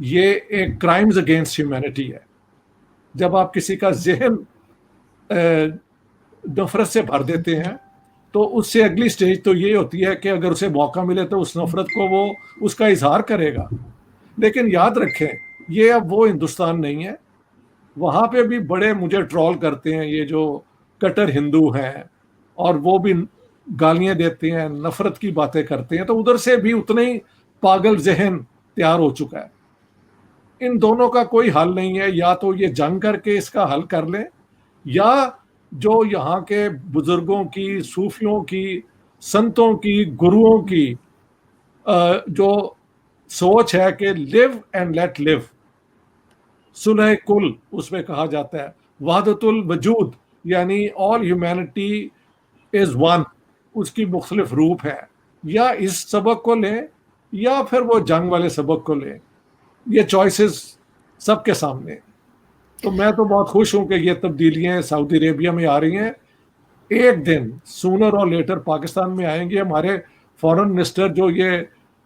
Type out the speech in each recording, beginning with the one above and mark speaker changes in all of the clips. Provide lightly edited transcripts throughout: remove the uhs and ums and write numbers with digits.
Speaker 1: یہ ایک crimes against humanity ہے. جب آپ کسی کا ذہن نفرت سے بھر دیتے ہیں تو اس سے اگلی سٹیج تو یہ ہوتی ہے کہ اگر اسے موقع ملے تو اس نفرت کو وہ اس کا اظہار کرے گا. لیکن یاد رکھیں یہ اب وہ ہندوستان نہیں ہے. وہاں پہ بھی بڑے مجھے ٹرول کرتے ہیں یہ جو کٹر ہندو ہیں, اور وہ بھی گالیاں دیتے ہیں, نفرت کی باتیں کرتے ہیں, تو ادھر سے بھی اتنا ہی پاگل ذہن تیار ہو چکا ہے. ان دونوں کا کوئی حل نہیں ہے. یا تو یہ جنگ کر کے اس کا حل کر لیں, یا جو یہاں کے بزرگوں کی, صوفیوں کی, سنتوں کی, گروؤں کی جو سوچ ہے کہ لیو اینڈ لیٹ لیو, صلح کل اس میں کہا جاتا ہے, وحدت الوجود یعنی آل ہیومینٹی از ون, اس کی مختلف روپ ہے. یا اس سبق کو لیں یا پھر وہ جنگ والے سبق کو لیں. یہ چوائسز سب کے سامنے. تو میں تو بہت خوش ہوں کہ یہ تبدیلیاں سعودی عربیہ میں آ رہی ہیں. ایک دن سونر اور لیٹر پاکستان میں آئیں گے. ہمارے فارن منسٹر جو یہ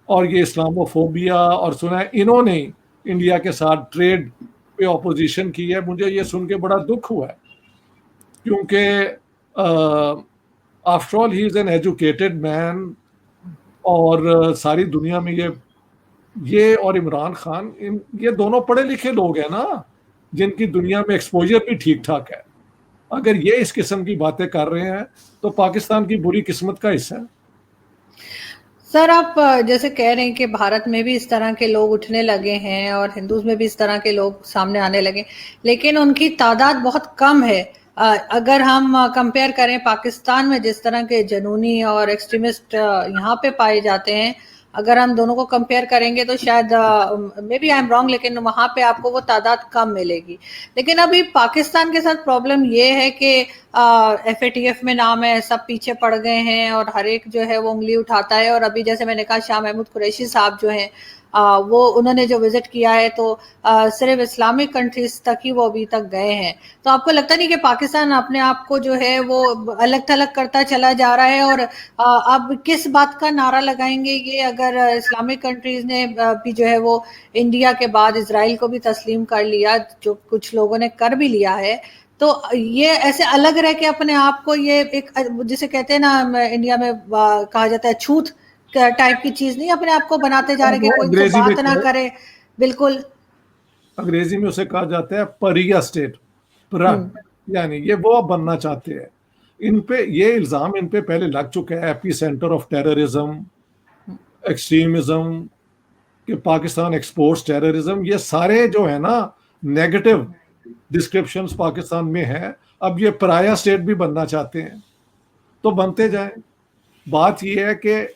Speaker 1: اور یہ اسلامو فوبیا اور سنا ہے انہوں نے انڈیا کے ساتھ ٹریڈ پہ اپوزیشن کی ہے. مجھے یہ سن کے بڑا دکھ ہوا ہے, کیونکہ after all he is an educated man, اور ساری دنیا میں یہ اور عمران خان یہ دونوں پڑھے لکھے لوگ ہیں نا, جن کی دنیا میں ایکسپوجر بھی ٹھیک ٹھاک ہے. اگر یہ اس قسم کی باتیں کر رہے ہیں تو پاکستان کی بری قسمت کا حصہ ہے.
Speaker 2: سر آپ جیسے کہہ رہے ہیں کہ بھارت میں بھی اس طرح کے لوگ اٹھنے لگے ہیں اور ہندوز میں بھی اس طرح کے لوگ سامنے آنے لگے, لیکن ان کی تعداد بہت کم ہے. اگر ہم کمپیئر کریں پاکستان میں جس طرح کے جنونی اور ایکسٹریمسٹ یہاں پہ پائے جاتے ہیں, اگر ہم دونوں کو کمپیئر کریں گے تو شاید maybe I am wrong, لیکن وہاں پہ آپ کو وہ تعداد کم ملے گی. لیکن ابھی پاکستان کے ساتھ پرابلم یہ ہے کہ ایف اے ٹی ایف میں نام ہے, سب پیچھے پڑ گئے ہیں اور ہر ایک جو ہے وہ انگلی اٹھاتا ہے. اور ابھی جیسے میں نے کہا شاہ محمود قریشی صاحب جو ہیں وہ انہوں نے جو وزٹ کیا ہے تو صرف اسلامک کنٹریز تک ہی وہ ابھی تک گئے ہیں. تو آپ کو لگتا نہیں کہ پاکستان اپنے آپ کو جو ہے وہ الگ تھلگ کرتا چلا جا رہا ہے؟ اور اب کس بات کا نعرہ لگائیں گے یہ اگر اسلامک کنٹریز نے بھی جو ہے وہ انڈیا کے بعد اسرائیل کو بھی تسلیم کر لیا, جو کچھ لوگوں نے کر بھی لیا ہے, تو یہ ایسے الگ رہ کے اپنے آپ کو یہ ایک جسے کہتے ہیں نا انڈیا میں کہا جاتا ہے چھوت ٹائپ کی چیز نہیں اپنے آپ کو بناتے جا رہے کہ کوئی ان سے
Speaker 1: انگریزی میں
Speaker 2: بات نہ کرے. بالکل
Speaker 1: انگریزی میں اسے کہا جاتا ہے پریا اسٹیٹ, یعنی یہ وہ بننا چاہتے ہیں. ان پہ یہ الزام ان پہ پہلے لگ چکا ہے, ایپی سینٹر آف ٹیررزم, ایکسٹریمزم, کہ پاکستان ایکسپورٹس ٹیررزم, یہ سارے جو ہے نا نیگیٹو ڈسکرپشنز پاکستان میں ہے. اب یہ پرایا اسٹیٹ بھی بننا چاہتے ہیں تو بنتے جائیں. بات یہ ہے کہ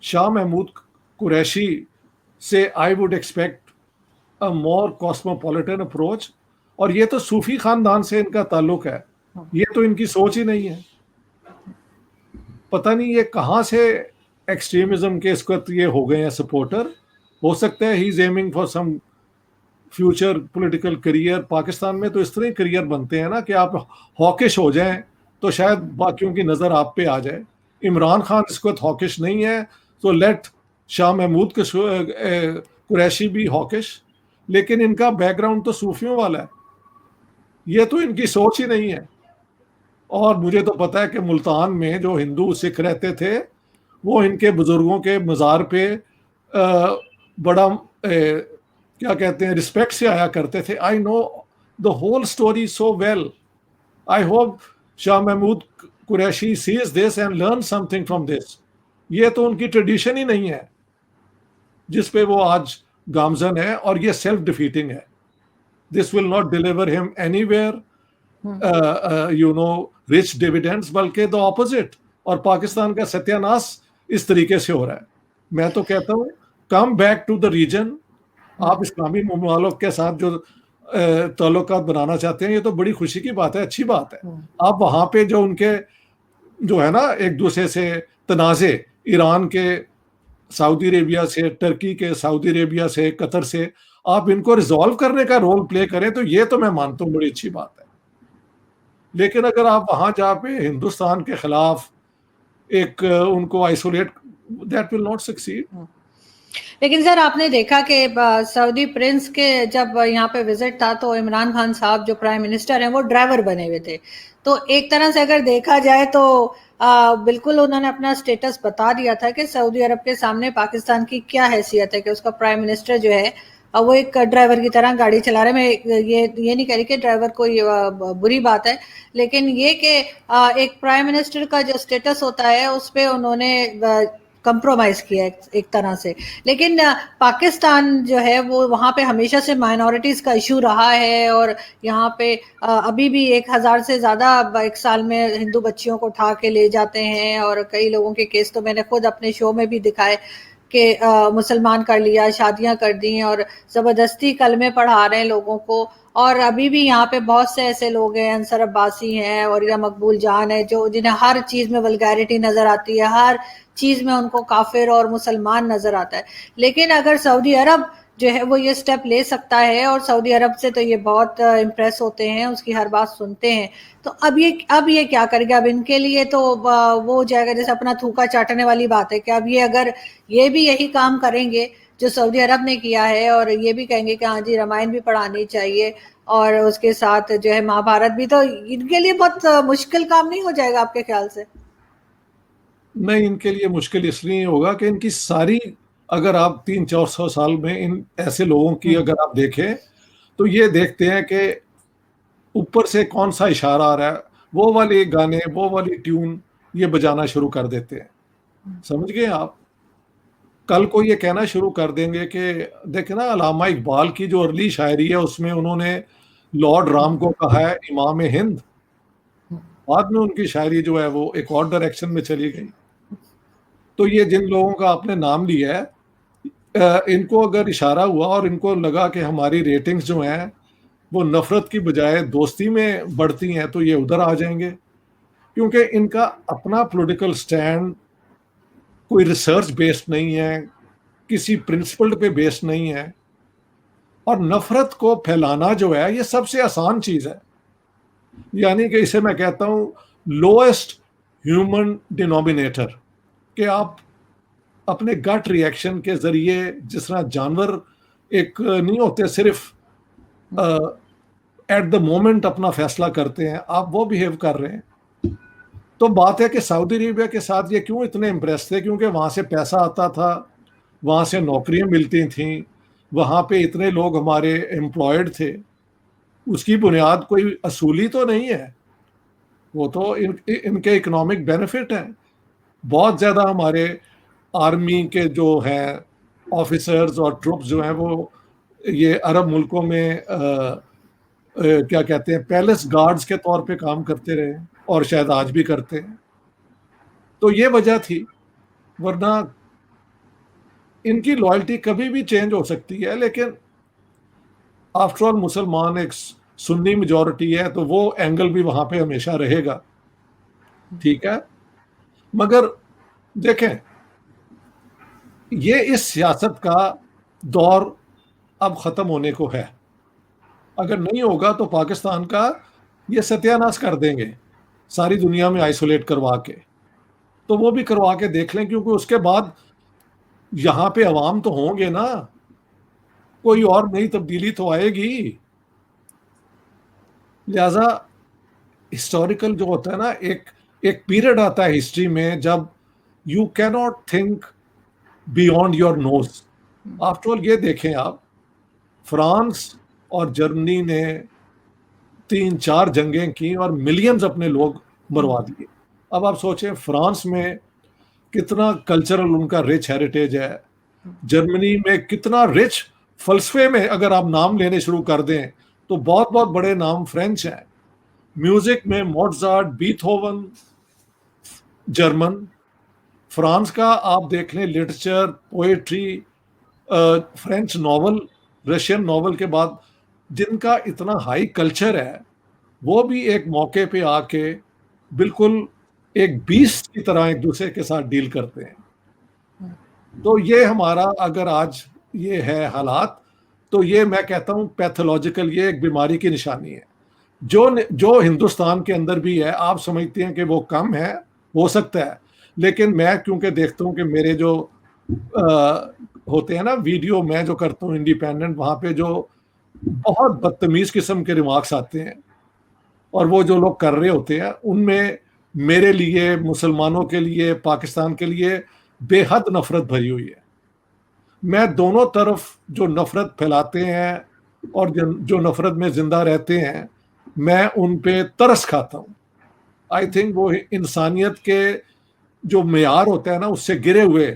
Speaker 1: شاہ محمود قریشی سے I would expect a more cosmopolitan approach, اور یہ تو صوفی خاندان سے ان کا تعلق ہے, یہ تو ان کی سوچ ہی نہیں ہے. پتہ نہیں یہ کہاں سے ایکسٹریمزم کے اس وقت یہ ہو گئے ہیں سپورٹر. ہو سکتا ہے he is aiming for some future political career. Pakistan میں تو اس طرح کریئر بنتے ہیں نا کہ آپ ہاکش ہو جائیں تو شاید باقیوں کی نظر آپ پہ آ جائے. عمران خان اس وقت ہاکش نہیں ہے تو لیٹ شاہ محمود قریشی بھی ہاکش, لیکن ان کا بیک گراؤنڈ تو صوفیوں والا ہے. یہ تو ان کی سوچ ہی نہیں ہے. اور مجھے تو پتا ہے کہ ملتان میں جو ہندو سکھ رہتے تھے وہ ان کے بزرگوں کے مزار پہ بڑا کیا کہتے ہیں رسپیکٹ سے آیا کرتے تھے. I know the whole story so well. I hope Shah Mahmood Qureshi sees this and learn something from this. یہ تو ان کی ٹریڈیشن ہی نہیں ہے جس پہ وہ آج گامزن ہے, اور یہ سیلف ڈیفیٹنگ ہے. دس ول ناٹ ڈیلیور ہم اینی ویئر رچ ڈیویڈینڈس, بلکہ دا اپوزٹ. اور پاکستان کا ستیہ ناش اس طریقے سے ہو رہا ہے. میں تو کہتا ہوں come back to the region. آپ اسلامی ممالک کے ساتھ جو تعلقات بنانا چاہتے ہیں یہ تو بڑی خوشی کی بات ہے, اچھی بات ہے. آپ وہاں پہ جو ان کے جو ہے نا ایک دوسرے سے تنازع, ایران کے سعودی عربیہ سے, ٹرکی کے سعودی عربیہ سے, قطر سے, آپ ان کو ریزالو کرنے کا رول پلے کریں تو یہ تو میں مانتا ہوں بڑی اچھی بات ہے. لیکن اگر آپ وہاں جا پہ ہندوستان کے خلاف ایک ان کو isolate, that will not succeed.
Speaker 2: لیکن سر آپ نے دیکھا کہ سعودی پرنس کے جب یہاں پہ وزٹ تھا تو عمران خان صاحب جو پرائم منسٹر ہیں وہ ڈرائیور بنے ہوئے تھے. تو ایک طرح سے اگر دیکھا جائے تو بالکل انہوں نے اپنا سٹیٹس بتا دیا تھا کہ سعودی عرب کے سامنے پاکستان کی کیا حیثیت ہے کہ اس کا پرائم منسٹر جو ہے وہ ایک ڈرائیور کی طرح گاڑی چلا رہے ہیں. میں یہ نہیں کہہ رہی کہ ڈرائیور کوئی بری بات ہے، لیکن یہ کہ ایک پرائم منسٹر کا جو سٹیٹس ہوتا ہے اس پہ انہوں نے کمپرومائز کیا ایک طرح سے. لیکن پاکستان جو ہے وہ وہاں پہ ہمیشہ سے مائنورٹیز کا ایشو رہا ہے، اور یہاں پہ ابھی بھی 1000 سے زیادہ ایک سال میں ہندو بچیوں کو اٹھا کے لے جاتے ہیں، اور کئی لوگوں کے کیس تو میں نے خود اپنے شو میں بھی دکھائے کہ مسلمان کر لیا، شادیاں کر دی اور زبردستی کلمے پڑھا رہے ہیں لوگوں کو. اور ابھی بھی یہاں پہ بہت سے ایسے لوگ ہیں، انصر عباسی ہیں اور یا مقبول جان ہے، جو جنہیں ہر چیز میں ولگیرٹی نظر آتی ہے، ہر چیز میں ان کو کافر اور مسلمان نظر آتا ہے. لیکن اگر سعودی عرب جو ہے وہ یہ سٹیپ لے سکتا ہے، اور سعودی عرب سے تو یہ بہت امپریس ہوتے ہیں، اس کی ہر بات سنتے ہیں، تو اب یہ کیا کرے گا؟ اب ان کے لیے تو وہ ہو جائے گا جیسے اپنا تھوکا چاٹنے والی بات ہے کہ اب یہ اگر یہ بھی یہی کام کریں گے جو سعودی عرب نے کیا ہے، اور یہ بھی کہیں گے کہ ہاں جی رامائن بھی پڑھانی چاہیے اور اس کے ساتھ جو ہے مہا بھارت بھی، تو ان کے لیے بہت مشکل کام نہیں ہو جائے گا آپ کے خیال سے؟
Speaker 1: نہیں، ان کے لیے مشکل اس لیے ہوگا کہ ان کی ساری، اگر آپ 300-400 سال میں ان ایسے لوگوں کی اگر آپ دیکھیں تو یہ دیکھتے ہیں کہ اوپر سے کون سا اشارہ آ رہا ہے، وہ والے گانے، وہ والی ٹیون یہ بجانا شروع کر دیتے ہیں. سمجھ گئے آپ؟ کل کو یہ کہنا شروع کر دیں گے کہ دیکھیں نا، علامہ اقبال کی جو ارلی شاعری ہے اس میں انہوں نے لارڈ رام کو کہا ہے امام ہند. بعد میں ان کی شاعری جو ہے وہ ایک اور ڈائریکشن میں چلی گئی. تو یہ جن لوگوں کا آپ نے نام لیا ہے، ان کو اگر اشارہ ہوا اور ان کو لگا کہ ہماری ریٹنگز جو ہیں وہ نفرت کی بجائے دوستی میں بڑھتی ہیں، تو یہ ادھر آ جائیں گے. کیونکہ ان کا اپنا پولیٹیکل سٹینڈ کوئی ریسرچ بیسڈ نہیں ہے، کسی پرنسپل پہ بیسڈ نہیں ہے، اور نفرت کو پھیلانا جو ہے یہ سب سے آسان چیز ہے. یعنی کہ اسے میں کہتا ہوں لوئسٹ ہیومن ڈینومینیٹر، کہ آپ اپنے گٹ ریئیکشن کے ذریعے، جس طرح جانور ایک نہیں ہوتے صرف ایٹ دا مومنٹ اپنا فیصلہ کرتے ہیں، آپ وہ بیہیو کر رہے ہیں. تو بات ہے کہ سعودی عربیہ کے ساتھ یہ کیوں اتنے امپریس تھے؟ کیونکہ وہاں سے پیسہ آتا تھا، وہاں سے نوکریاں ملتی تھیں، وہاں پہ اتنے لوگ ہمارے امپلائڈ تھے. اس کی بنیاد کوئی اصولی تو نہیں ہے، وہ تو ان کے اکنامک بینیفٹ ہیں. بہت زیادہ ہمارے آرمی کے جو ہیں آفیسرز اور ٹروپس جو ہیں وہ یہ عرب ملکوں میں کیا کہتے ہیں، پیلس گارڈز کے طور پہ کام کرتے رہے، اور شاید آج بھی کرتے ہیں. تو یہ وجہ تھی، ورنہ ان کی لائلٹی کبھی بھی چینج ہو سکتی ہے. لیکن آفٹر آل مسلمان ایک سنی میجورٹی ہے، تو وہ اینگل بھی وہاں پہ ہمیشہ رہے گا. ٹھیک ہے، مگر دیکھیں یہ اس سیاست کا دور اب ختم ہونے کو ہے. اگر نہیں ہوگا تو پاکستان کا یہ ستیہ ناش کر دیں گے ساری دنیا میں آئسولیٹ کروا کے. تو وہ بھی کروا کے دیکھ لیں، کیونکہ اس کے بعد یہاں پہ عوام تو ہوں گے نا، کوئی اور نئی تبدیلی تو آئے گی. لہذا ہسٹوریکل جو ہوتا ہے نا، ایک پیریڈ آتا ہے ہسٹری میں جب you can not think beyond your nose. After all یہ دیکھیں آپ، فرانس اور جرمنی نے 3-4 جنگیں کی اور ملینز اپنے لوگ مروا دیے. اب آپ سوچیں فرانس میں کتنا کلچرل ان کا رچ ہیریٹیج ہے، جرمنی میں کتنا رچ فلسفے میں اگر آپ نام لینے شروع کر دیں تو بہت بہت بڑے نام فرینچ ہیں. میوزک میں موزارٹ، بیتھوون جرمن. فرانس کا آپ دیکھ لیں literature, poetry, French novel, Russian novel کے بعد جن کا اتنا ہائی کلچر ہے، وہ بھی ایک موقع پہ آ کے بالکل ایک بیسٹ کی طرح ایک دوسرے کے ساتھ ڈیل کرتے ہیں. تو یہ ہمارا اگر آج یہ ہے حالات، تو یہ میں کہتا ہوں پیتھولوجیکل، یہ ایک بیماری کی نشانی ہے جو ہندوستان کے اندر بھی ہے. آپ سمجھتے ہیں کہ وہ کم ہے، ہو سکتا ہے، لیکن میں کیونکہ دیکھتا ہوں کہ میرے جو ہوتے ہیں نا ویڈیو میں جو کرتا ہوں انڈیپینڈنٹ، وہاں پہ جو بہت بدتمیز قسم کے ریمارکس آتے ہیں اور وہ جو لوگ کر رہے ہوتے ہیں، ان میں میرے لیے، مسلمانوں کے لیے، پاکستان کے لیے بے حد نفرت بھری ہوئی ہے. میں دونوں طرف جو نفرت پھیلاتے ہیں اور جو نفرت میں زندہ رہتے ہیں، میں ان پہ ترس کھاتا ہوں. آئی تھنک وہ انسانیت کے جو معیار ہوتا ہے نا اس سے گرے ہوئے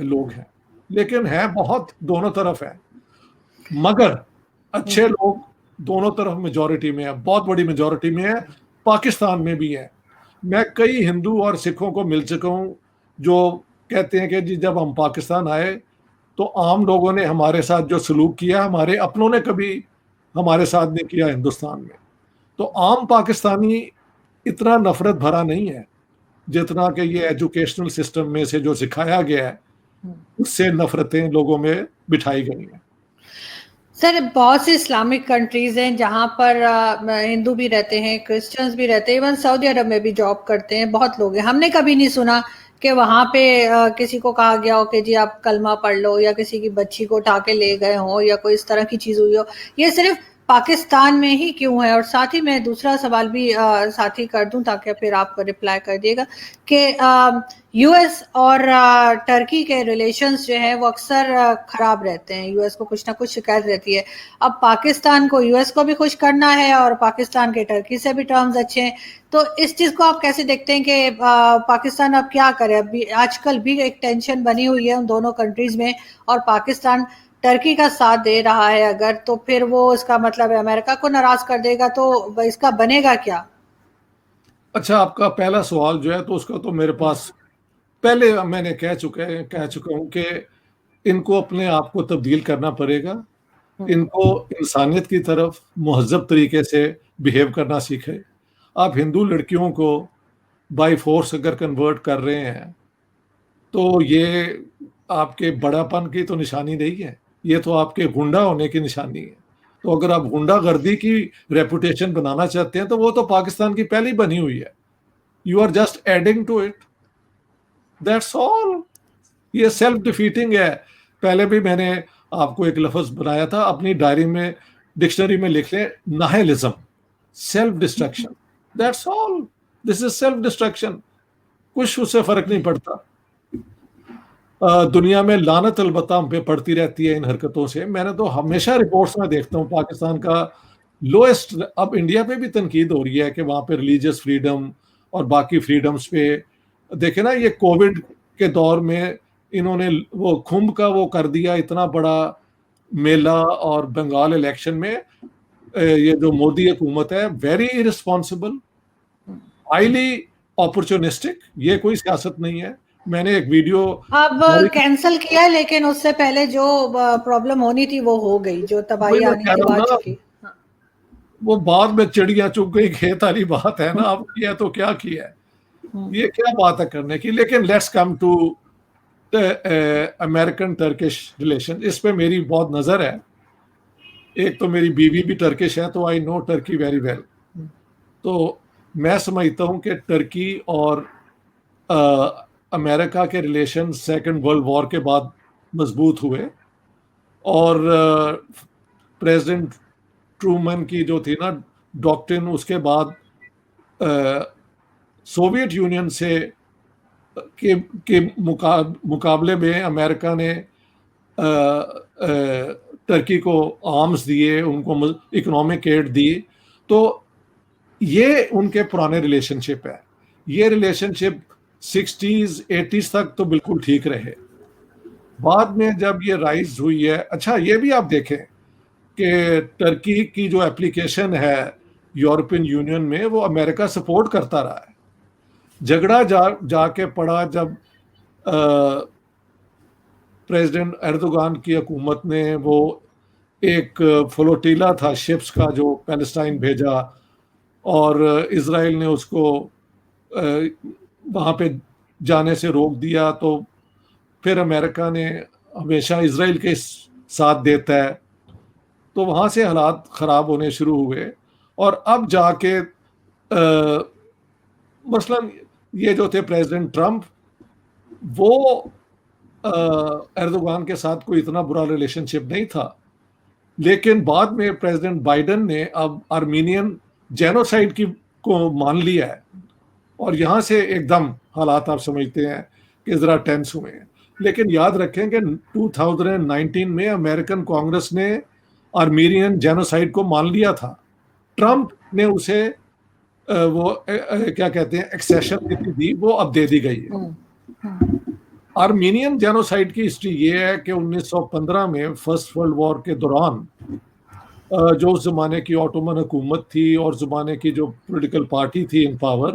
Speaker 1: لوگ ہیں، لیکن ہے بہت دونوں طرف ہے، مگر اچھے لوگ دونوں طرف میجورٹی میں ہے، بہت بڑی میجورٹی میں ہے، پاکستان میں بھی ہے. میں کئی ہندو اور سکھوں کو مل چکا ہوں جو کہتے ہیں کہ جی جب ہم پاکستان آئے تو عام لوگوں نے ہمارے ساتھ جو سلوک کیا ہمارے اپنوں نے کبھی ہمارے ساتھ نہیں کیا ہندوستان میں. تو عام پاکستانی اتنا نفرت بھرا نہیں ہے جتنا کہ یہ ایجوکیشنل سسٹم میں سے جو سکھایا گیا ہے اس سے نفرتیں لوگوں میں بٹھائی گئی ہیں.
Speaker 2: سر بہت سی اسلامک کنٹریز ہیں جہاں پر ہندو بھی رہتے ہیں، کرسچنز بھی رہتے ہیں، ایون سعودی عرب میں بھی جاب کرتے ہیں بہت لوگ ہیں. ہم نے کبھی نہیں سنا کہ وہاں پہ کسی کو کہا گیا ہو کہ جی آپ کلمہ پڑھ لو، یا کسی کی بچی کو اٹھا کے لے گئے ہوں، یا کوئی اس طرح کی چیز ہوئی ہو. یہ صرف پاکستان میں ہی کیوں ہے؟ اور ساتھ ہی میں دوسرا سوال بھی ساتھ ہی کر دوں تاکہ پھر آپ رپلائی کر دیے گا کہ یو ایس اور ٹرکی کے ریلیشنز جو ہیں وہ اکثر خراب رہتے ہیں، یو ایس کو کچھ نہ کچھ شکایت رہتی ہے. اب پاکستان کو یو ایس کو بھی خوش کرنا ہے اور پاکستان کے ٹرکی سے بھی ٹرمز اچھے ہیں، تو اس چیز کو آپ کیسے دیکھتے ہیں کہ پاکستان اب کیا کرے؟ اب آج کل بھی ایک ٹینشن بنی ہوئی ہے ان دونوں کنٹریز میں، اور پاکستان ٹرکی کا ساتھ دے رہا ہے اگر، تو پھر وہ اس کا مطلب ہے امریکہ کو ناراض کر دے گا، تو اس کا بنے گا کیا؟
Speaker 1: اچھا، آپ کا پہلا سوال جو ہے تو اس کا تو میرے پاس پہلے میں نے کہہ چکا ہوں کہ ان کو اپنے آپ کو تبدیل کرنا پڑے گا. ان کو انسانیت کی طرف مہذب طریقے سے بیہیو کرنا سیکھے. آپ ہندو لڑکیوں کو بائی فورس اگر کنورٹ کر رہے ہیں تو یہ آپ کے بڑا پن کی تو نشانی نہیں ہے، یہ تو آپ کے گنڈا ہونے کی نشانی ہے. تو اگر آپ گنڈا گردی کی ریپوٹیشن بنانا چاہتے ہیں تو وہ تو پاکستان کی پہلی بنی ہوئی ہے. You are just adding to it, that's all. یہ سیلف ڈیفیٹنگ ہے. پہلے بھی میں نے آپ کو ایک لفظ بنایا تھا، اپنی ڈائری میں ڈکشنری میں لکھ لیں، nihilism, self destruction. That's all. This is self destruction. کچھ اس سے فرق نہیں پڑتا. دنیا میں لعنت البتہ ہم پہ پڑتی رہتی ہے ان حرکتوں سے. میں نے تو ہمیشہ رپورٹس میں دیکھتا ہوں پاکستان کا لوئسٹ، اب انڈیا پہ بھی تنقید ہو رہی ہے کہ وہاں پہ ریلیجیس فریڈم اور باقی فریڈمز پہ دیکھیں نا، یہ کووڈ کے دور میں انہوں نے وہ کھمب کا وہ کر دیا اتنا بڑا میلہ، اور بنگال الیکشن میں یہ جو مودی حکومت ہے ویری ارسپانسبل، ہائیلی اپرچونسٹک. یہ کوئی سیاست نہیں ہے. میں نے ایک ویڈیو
Speaker 2: اب کینسل کیا، لیکن اس سے پہلے جو پرابلم ہونی تھی وہ ہو گئی، جو تباہی آنی تھی وہ آ چکی.
Speaker 1: وہ بعد میں چڑیاں چگ گئی کھیت والی بات ہے نا. اب کیا تو کیا کیا ہے، یہ کیا بات ہے کرنے کی. لیکن let's come to American Turkish relation. اس پہ میری بہت نظر ہے. ایک تو میری بیوی بھی ٹرکش ہے تو آئی نو ٹرکی ویری ویل. تو میں سمجھتا ہوں کہ ٹرکی اور امریکہ کے ریلیشن سیکنڈ ورلڈ وار کے بعد مضبوط ہوئے، اور پریزیڈنٹ ٹرومن کی جو تھی نا ڈاکٹرن، اس کے بعد سوویت یونین سے کے مقابلے میں امریکہ نے ٹرکی کو آرمز دیے، ان کو اکنامک ایڈ دی. تو یہ ان کے پرانے ریلیشن شپ ہے. یہ ریلیشن شپ 60s 80s تک تو بالکل ٹھیک رہے. بعد میں جب یہ رائز ہوئی ہے، اچھا یہ بھی آپ دیکھیں کہ ٹرکی کی جو اپلیکیشن ہے یورپین یونین میں وہ امریکہ سپورٹ کرتا رہا ہے. جھگڑا جا کے پڑا جب پریزیڈنٹ ایردوغان کی حکومت نے وہ ایک فلوٹیلا تھا شپس کا جو پیلسٹائن بھیجا، اور اسرائیل نے اس کو وہاں پہ جانے سے روک دیا. تو پھر امریکہ نے ہمیشہ اسرائیل کے ساتھ دیتا ہے. تو وہاں سے حالات خراب ہونے شروع ہوئے، اور اب جا کے مثلا یہ جو تھے پریزیڈنٹ ٹرمپ، وہ ایردوغان کے ساتھ کوئی اتنا برا ریلیشن شپ نہیں تھا، لیکن بعد میں پریزیڈنٹ بائیڈن نے اب آرمینین جینوسائڈ کی کو مان لیا ہے، اور یہاں سے ایک دم حالات آپ سمجھتے ہیں کہ ذرا ٹینس ہوئے ہیں۔ لیکن یاد رکھیں کہ 2019 میں امریکن کانگریس نے آرمینین جینوسائڈ کو مان لیا تھا، ٹرمپ نے اسے وہ کیا کہتے ہیں ایکسیشن دی، وہ اب دے دی گئی ہے۔ آرمینین جینوسائڈ کی ہسٹری یہ ہے کہ 1915 میں فرسٹ ورلڈ وار کے دوران جو اس زمانے کی آٹومن حکومت تھی اور زمانے کی جو پولیٹیکل پارٹی تھی ان پاور،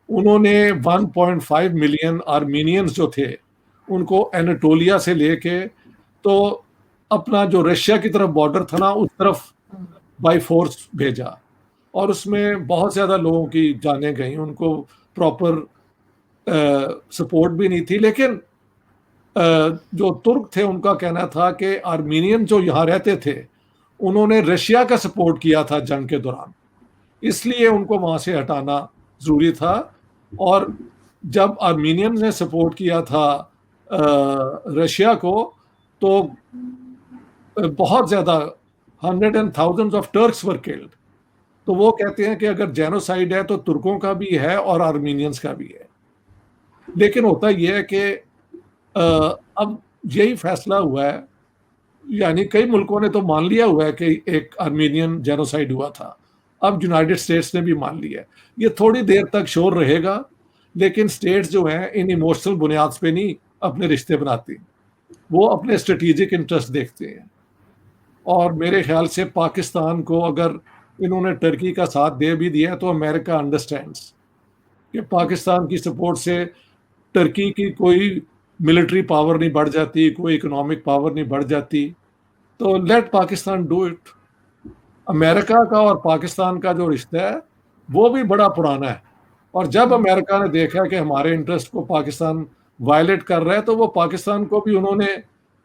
Speaker 1: انہوں نے 1.5 ملین آرمینینز جو تھے ان کو اینٹولیا سے لے کے تو اپنا جو رشیا کی طرف بارڈر تھا نا اس طرف بائی فورس بھیجا، اور اس میں بہت زیادہ لوگوں کی جانیں گئیں، ان کو پراپر سپورٹ بھی نہیں تھی۔ لیکن جو ترک تھے ان کا کہنا تھا کہ آرمینین جو یہاں رہتے تھے انہوں نے رشیا کا سپورٹ کیا تھا جنگ کے دوران، اس لیے ان کو وہاں سے ہٹانا ضروری تھا۔ اور جب آرمینین نے سپورٹ کیا تھا رشیا کو تو بہت زیادہ hundred and thousand of Turks were killed. تو وہ کہتے ہیں کہ اگر جینوسائڈ ہے تو ترکوں کا بھی ہے اور آرمینینز کا بھی ہے۔ لیکن ہوتا یہ ہے کہ اب یہی فیصلہ ہوا ہے، یعنی کئی ملکوں نے تو مان لیا ہوا ہے کہ ایک آرمینین جینوسائڈ ہوا تھا، اب یونائٹڈ اسٹیٹس نے بھی مان لیا ہے۔ یہ تھوڑی دیر تک شور رہے گا، لیکن اسٹیٹس جو ہیں ان ایموشنل بنیاد پہ نہیں اپنے رشتے بناتی، وہ اپنے اسٹریٹجک انٹرسٹ دیکھتے ہیں۔ اور میرے خیال سے پاکستان کو اگر انہوں نے ٹرکی کا ساتھ دے بھی دیا تو امریکہ انڈرسٹینڈس کہ پاکستان کی سپورٹ سے ٹرکی کی کوئی ملٹری پاور نہیں بڑھ جاتی، کوئی اکنامک پاور نہیں بڑھ جاتی، تو لیٹ پاکستان ڈو اٹ۔ امریکہ کا اور پاکستان کا جو رشتہ ہے وہ بھی بڑا پرانا ہے، اور جب امریکہ نے دیکھا کہ ہمارے انٹرسٹ کو پاکستان وائلیٹ کر رہا ہے تو وہ پاکستان کو بھی انہوں نے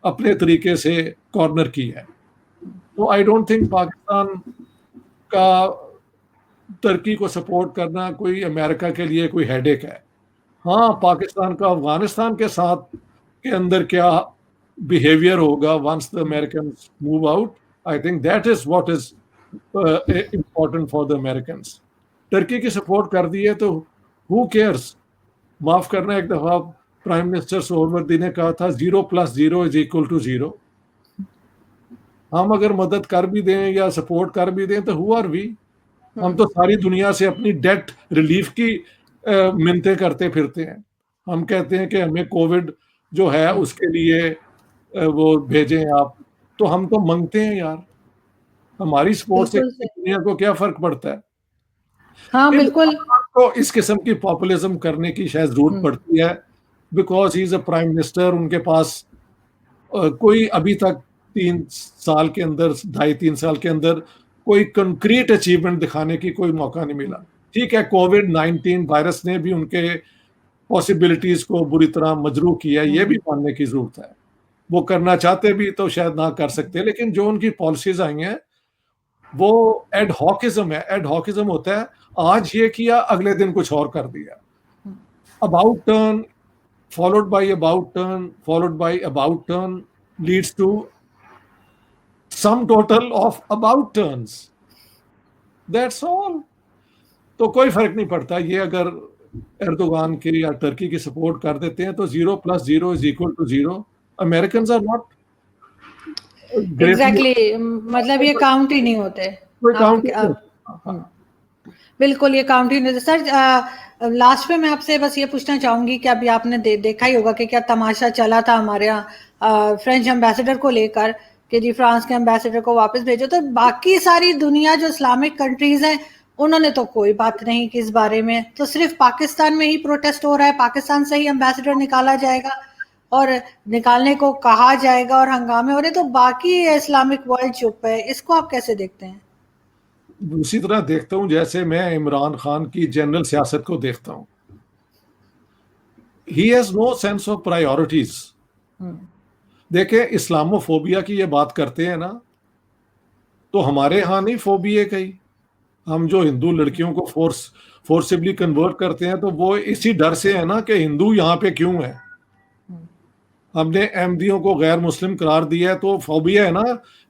Speaker 1: اپنے طریقے سے کارنر کی ہے۔ تو آئی ڈونٹ تھنک پاکستان کا ترکی کو سپورٹ کرنا کوئی امریکہ کے لیے کوئی ہیڈ ایک ہے۔ ہاں، پاکستان کا افغانستان کے ساتھ کے اندر کیا بیہیویئر ہوگا once the Americans move out, I think that is what is important for the Americans. Turkey کی سپورٹ کر دی ہے تو ہو کیئرس۔ معاف کرنا، ایک دفعہ پرائم منسٹر سہروردی نے کہا تھا 0+0=0۔ ہم اگر مدد کر بھی دیں یا سپورٹ کر بھی دیں تو ہو آر وی؟ ہم تو ساری دنیا سے اپنی ڈیٹ ریلیف کی منتیں کرتے پھرتے ہیں۔ ہم کہتے ہیں کہ ہمیں کووڈ جو ہے اس کے لیے وہ بھیجیں آپ، تو ہم تو منگتے ہیں یار، ہماری سپورٹ سے دنیا کو کیا فرق پڑتا ہے؟
Speaker 2: ہاں بالکل،
Speaker 1: کو اس قسم کی پاپولزم کرنے کی شاید ضرورت پڑتی ہے، because he is a prime minister. ان کے پاس کوئی ابھی تک 3 سال کے اندر 2.5-3 سال کے اندر کوئی کنکریٹ اچیومنٹ دکھانے کی کوئی موقع نہیں ملا۔ ٹھیک ہے، کووڈ-19 وائرس نے بھی ان کے پاسبلٹیز کو بری طرح مجروح کیا، یہ بھی ماننے کی ضرورت ہے۔ وہ کرنا چاہتے بھی تو شاید نہ کر سکتے، لیکن جو ان کی پالیسیز آئی ہیں وہ ایڈ ہاکزم ہے۔ ایڈ ہاکزم ہوتا ہے آج یہ کیا اگلے دن کچھ اور کر دیا، about turn followed by about turn followed by about turn leads to sum total of about turns, that's all. تو کوئی فرق نہیں پڑتا، یہ اگر ایردوغان کی یا ٹرکی کی سپورٹ کر دیتے ہیں تو 0+0=0۔ امیریکنز آر ناٹ
Speaker 2: ایگزیکٹلی، مطلب یہ کاؤنٹ ہی نہیں ہوتے۔ بالکل یہ کاؤنٹ ہی نہیں ہوتے۔ سر لاسٹ پہ میں آپ سے بس یہ پوچھنا چاہوں گی کہ ابھی آپ نے دیکھا ہی ہوگا کہ کیا تماشا چلا تھا ہمارے یہاں فرینچ امبیسڈر کو لے کر کہ جی فرانس کے امبیسڈر کو واپس بھیجو، تو باقی ساری دنیا جو اسلامک کنٹریز ہیں انہوں نے تو کوئی بات نہیں کی اس بارے میں، تو صرف پاکستان میں ہی پروٹیسٹ ہو رہا ہے، پاکستان سے ہی امبیسڈر نکالا جائے گا اور نکالنے کو کہا جائے گا اور ہنگامے ہو رہے، تو باقی اسلامک ورلڈ چپ ہے۔ اس کو آپ کیسے دیکھتے ہیں؟
Speaker 1: اسی طرح دیکھتا ہوں جیسے میں عمران خان کی جنرل سیاست کو دیکھتا ہوں۔ He has no sense of priorities. دیکھیں اسلامو فوبیا کی یہ بات کرتے ہیں نا، تو ہمارے ہاں نہیں فوبیا کہیں، ہم جو ہندو لڑکیوں کو فورسبلی کنورٹ کرتے ہیں تو وہ اسی ڈر سے ہے نا کہ ہندو یہاں پہ کیوں ہے۔ ہم نے احمدیوں کو غیر مسلم قرار دیا ہے تو فوبیا ہے نا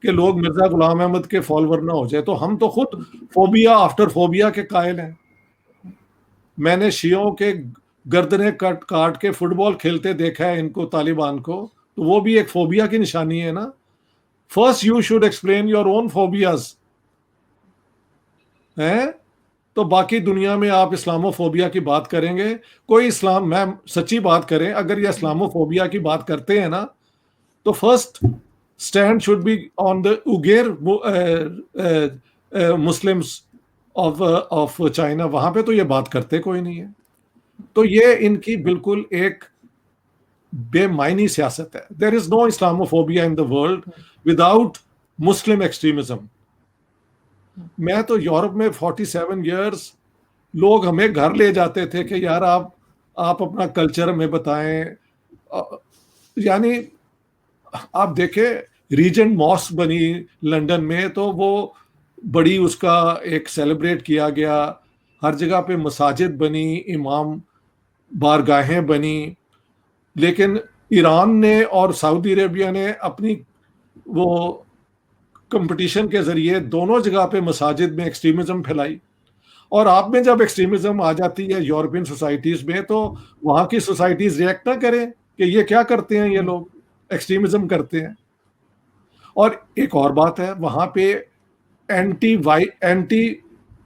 Speaker 1: کہ لوگ مرزا غلام احمد کے فالوور نہ ہو جائے، تو ہم تو خود فوبیا آفٹر فوبیا کے قائل ہیں۔ میں نے شیعوں کے گردنیں کاٹ کے فٹ بال کھیلتے دیکھا ہے ان کو، طالبان کو، تو وہ بھی ایک فوبیا کی نشانی ہے نا۔ First you should explain your own phobias ہیں، تو باقی دنیا میں آپ اسلامو فوبیا کی بات کریں گے، کوئی اسلام، میں سچی بات کریں، اگر یہ اسلامو فوبیا کی بات کرتے ہیں نا تو first stand should be on the Uyghur Muslims of China, وہاں پہ تو یہ بات کرتے کوئی نہیں ہے۔ تو یہ ان کی بالکل ایک بے معنی سیاست ہے۔ دیر از نو اسلامو phobia in the world without Muslim extremism. میں تو یورپ میں 47 ایئرس لوگ ہمیں گھر لے جاتے تھے کہ یار آپ اپنا کلچر ہمیں بتائیں، یعنی آپ دیکھیں ریجنٹ ماسک بنی لنڈن میں تو وہ بڑی اس کا ایک سیلیبریٹ کیا گیا، ہر جگہ پہ مساجد بنی، امام بارگاہیں بنی، لیکن ایران نے اور سعودی عربیہ نے اپنی وہ کمپٹیشن کے ذریعے دونوں جگہ پہ مساجد میں ایکسٹریمزم پھیلائی، اور آپ میں جب ایکسٹریمزم آ جاتی ہے یورپین سوسائٹیز میں تو وہاں کی سوسائٹیز ریئیکٹ نہ کریں کہ یہ کیا کرتے ہیں، یہ لوگ ایکسٹریمزم کرتے ہیں۔ اور ایک اور بات ہے، وہاں پہ اینٹی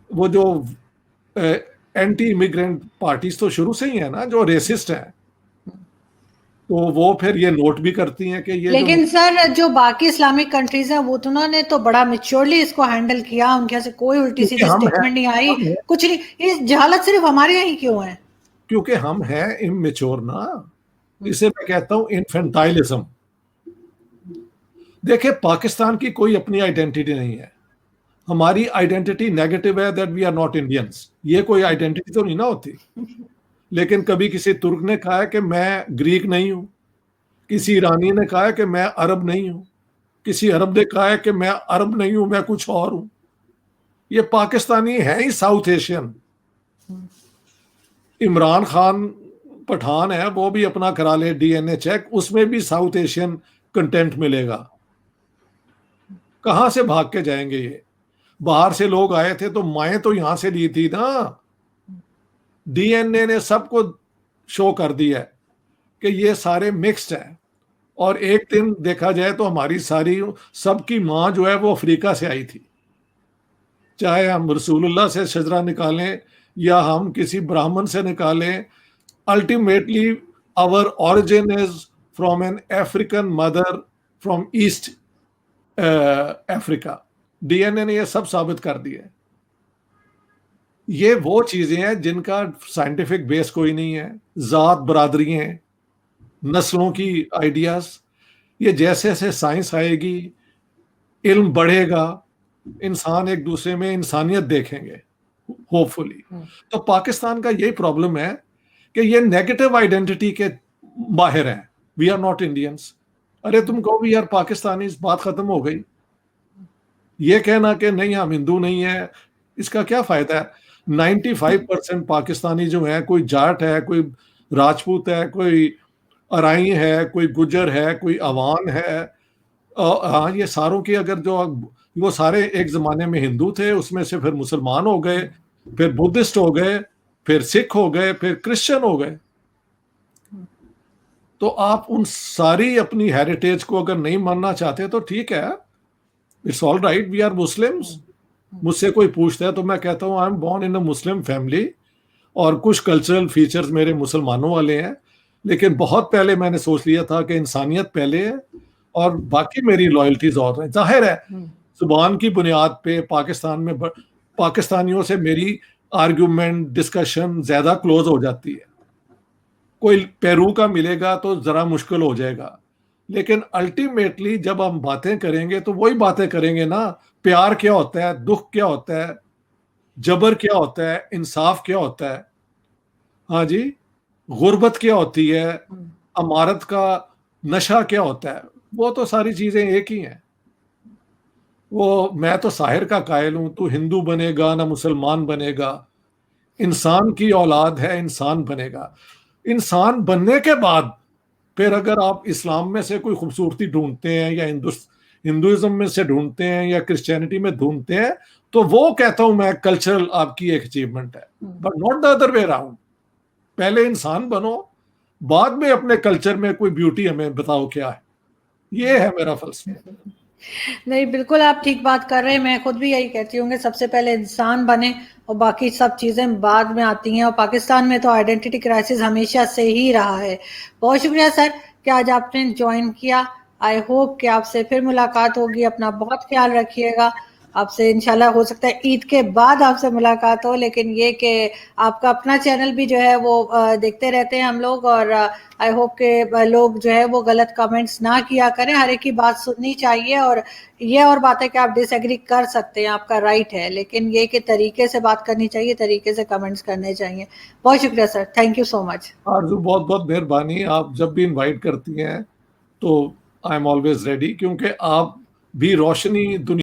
Speaker 1: وہ جو اینٹی امیگرینٹ پارٹیز تو شروع سے ہی ہیں نا جو ریسسٹ ہیں، تو وہ پھر یہ نوٹ بھی کرتی ہیں کہ یہ
Speaker 2: لیکن سر جو باقی اسلامک کنٹریز ہیں وہ تو انہوں نے تو بڑا میچورلی اس کو ہینڈل کیا، ان کے سے کوئی الٹی سیدھی اسٹیٹمنٹ نہیں آئی، کچھ نہیں، یہ جہالت صرف ہمارے یہاں ہی کیوں ہے؟
Speaker 1: کیونکہ ہم ہیں اممیچور نا، اسے میں کہتا ہوں انفینٹائلزم۔ دیکھیں پاکستان کی کوئی اپنی آئیڈینٹی نہیں ہے، ہماری آئیڈینٹی نیگیٹو ہے that we are not Indians, یہ کوئی آئیڈینٹی تو نہیں نہ ہوتی۔ لیکن کبھی کسی ترک نے کہا ہے کہ میں گریک نہیں ہوں، کسی ایرانی نے کہا ہے کہ میں عرب نہیں ہوں، کسی عرب نے کہا ہے کہ میں عرب نہیں ہوں، میں کچھ اور ہوں۔ یہ پاکستانی ہے ہی ساؤتھ ایشین۔ عمران خان پٹھان ہے، وہ بھی اپنا کرا لے ڈی این اے چیک، اس میں بھی ساؤتھ ایشین کنٹینٹ ملے گا۔ کہاں سے بھاگ کے جائیں گے یہ؟ باہر سے لوگ آئے تھے تو مائیں تو یہاں سے لی تھی نا، ڈی این اے نے سب کو شو کر دیا ہے کہ یہ سارے مکسڈ ہیں۔ اور ایک دن دیکھا جائے تو ہماری سب کی ماں جو ہے وہ افریقہ سے آئی تھی، چاہے ہم رسول اللہ سے شجرہ نکالیں یا ہم کسی برہمن سے نکالیں، ultimately our origin is from an African mother from East Africa. D N A نے یہ سب ثابت کر دیا ہے۔ یہ وہ چیزیں ہیں جن کا سائنٹیفک بیس کوئی نہیں ہے، ذات، برادری ہیں، نسلوں کی آئیڈیاز۔ یہ جیسے جیسے سائنس آئے گی، علم بڑھے گا، انسان ایک دوسرے میں انسانیت دیکھیں گے ہوپ فلی۔ تو پاکستان کا یہی پرابلم ہے کہ یہ نیگیٹو آئیڈینٹی کے باہر ہیں، وی آر ناٹ انڈینس۔ ارے تم کہو بھی یار پاکستانی، بات ختم ہو گئی۔ یہ کہنا کہ نہیں ہم ہندو نہیں ہیں، اس کا کیا فائدہ ہے؟ 95% پاکستانی جو ہیں، کوئی جاٹ ہے، کوئی راجپوت ہے، کوئی ارائی ہے، کوئی گجر ہے، کوئی اوان ہے، ہاں یہ ساروں کی اگر جو وہ سارے ایک زمانے میں ہندو تھے، اس میں سے پھر مسلمان ہو گئے، پھر بدھسٹ ہو گئے، پھر سکھ ہو گئے، پھر کرسچن ہو گئے۔ تو آپ ان ساری اپنی ہیریٹیج کو اگر نہیں ماننا چاہتے تو ٹھیک ہے، it's all right, we are Muslims. مجھ سے کوئی پوچھتا ہے تو میں کہتا ہوں I am born in a Muslim family, اور کچھ کلچرل فیچرز میرے مسلمانوں والے ہیں، لیکن بہت پہلے میں نے سوچ لیا تھا کہ انسانیت پہلے ہے اور باقی میری لائلٹیز اور ہیں۔ ظاہر ہے زبان کی بنیاد پہ پاکستان میں پاکستانیوں سے میری آرگیومنٹ، ڈسکشن زیادہ کلوز ہو جاتی ہے۔ کوئی پیرو کا ملے گا تو ذرا مشکل ہو جائے گا، لیکن الٹیمیٹلی جب ہم باتیں کریں گے تو وہی باتیں کریں گے نا، پیار کیا ہوتا ہے، دکھ کیا ہوتا ہے، جبر کیا ہوتا ہے، انصاف کیا ہوتا ہے، ہاں جی، غربت کیا ہوتی ہے، امارت کا نشہ کیا ہوتا ہے، وہ تو ساری چیزیں ایک ہی ہیں۔ وہ میں تو ساحر کا قائل ہوں، تو ہندو بنے گا نہ مسلمان بنے گا، انسان کی اولاد ہے، انسان بنے گا۔ انسان بننے کے بعد پھر اگر آپ اسلام میں سے کوئی خوبصورتی ڈھونڈتے ہیں یا ہندوازم میں سے ڈھونڈتے ہیں یا کرسچینٹی میں ڈھونڈتے ہیں تو وہ کہتا ہوں میں کلچرل آپ کی ایک اچیومنٹ ہے، but not the other way around. پہلے انسان بنو، بعد میں اپنے کلچر میں کوئی بیوٹی ہمیں بتاؤ کیا ہے. یہ ہے میرا فلسفہ.
Speaker 2: نہیں بالکل آپ ٹھیک بات کر رہے ہیں. میں خود بھی یہی کہتی ہوں کہ سب سے پہلے انسان بنے اور باقی سب چیزیں بعد میں آتی ہیں. اور پاکستان میں تو آئیڈینٹی کرائسس ہمیشہ سے ہی رہا ہے. بہت شکریہ سر کہ آج آپ نے جوائن کیا. آئی ہوپ کہ آپ سے پھر ملاقات ہوگی. اپنا بہت خیال رکھیے گا. آپ سے انشاءاللہ ہو سکتا ہے عید کے بعد آپ سے ملاقات ہو، لیکن یہ کہ آپ کا اپنا چینل بھی جو ہے وہ دیکھتے رہتے ہیں ہم لوگ، اور آئی ہوپ کہ لوگ جو ہے وہ غلط کمنٹس نہ کیا کریں. ہر ایک کی بات سننی چاہیے، اور یہ اور بات ہے کہ آپ ڈس ایگری کر سکتے ہیں، آپ کا رائٹ ہے، لیکن یہ کہ طریقے سے بات کرنی چاہیے، طریقے سے کمنٹس کرنے چاہیے. بہت شکریہ سر، تھینک یو سو مچ.
Speaker 1: آرزو بہت بہت مہربانی. آپ جب بھی انوائٹ کرتی ہیں تو آئی ایم آلویز ریڈی، کیونکہ آپ بھی روشنی دنیا